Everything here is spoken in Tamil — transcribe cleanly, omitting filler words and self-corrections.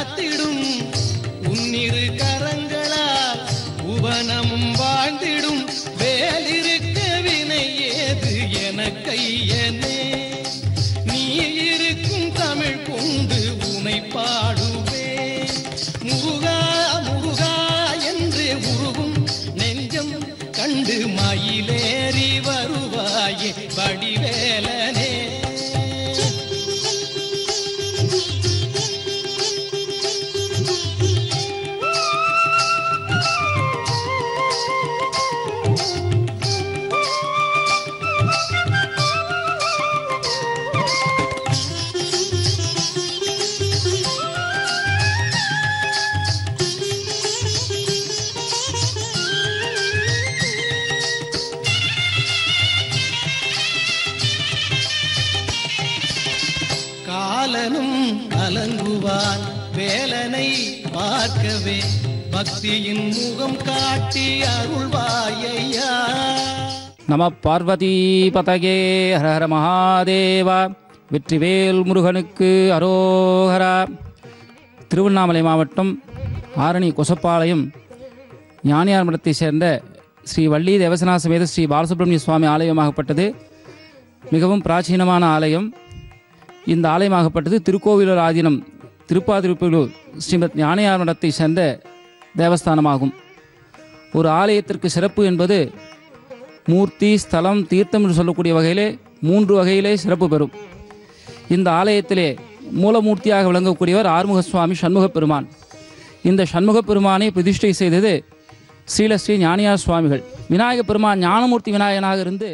காத்திடும் உன்னிரு கரங்களால் புவனமும் வாழ்ந்திடும் வேலிருக்க வினை ஏது என கையனே நீ இருக்கும் தமிழ் கொண்டு உனை பாடுவே முருகா முருகா என்று உருகும் நெஞ்சம் கண்டு மயிலேறி வருவாயே வடிவேலனே. காலனும் கலங்குவான் வேலனை பார்க்கவே பக்தியின் முகம் காட்டி அருள்வாயையா. நம பார்வதி பதகே ஹர ஹர மகாதேவா. வெற்றிவேல் முருகனுக்கு அரோகரா. திருவண்ணாமலை மாவட்டம் ஆரணி கொசப்பாளையம் ஞானியார் மடத்தை சேர்ந்த ஸ்ரீ வள்ளி தேவசனா சமேத ஸ்ரீ பாலசுப்ரமணிய சுவாமி ஆலயமாகப்பட்டது. மிகவும் பிராச்சீனமான ஆலயம். இந்த ஆலயமாகப்பட்டது திருக்கோவிலூர் ஆதீனம் திருப்பாதிருப்பூர் ஸ்ரீமத் ஞானியார் மடத்தை சேர்ந்த தேவஸ்தானமாகும். ஒரு ஆலயத்திற்கு சிறப்பு என்பது மூர்த்தி ஸ்தலம் தீர்த்தம் என்று சொல்லக்கூடிய வகையிலே 3 வகையிலே சிறப்பு பெறும். இந்த ஆலயத்திலே மூலமூர்த்தியாக விளங்கக்கூடியவர் ஆறுமுக சுவாமி சண்முகப் பெருமான். இந்த சண்முகப் பெருமானை பிரதிஷ்டை செய்தது ஸ்ரீலஸ்ரீ ஞானியார் சுவாமிகள். விநாயகப் பெருமான் ஞானமூர்த்தி விநாயகனாக இருந்து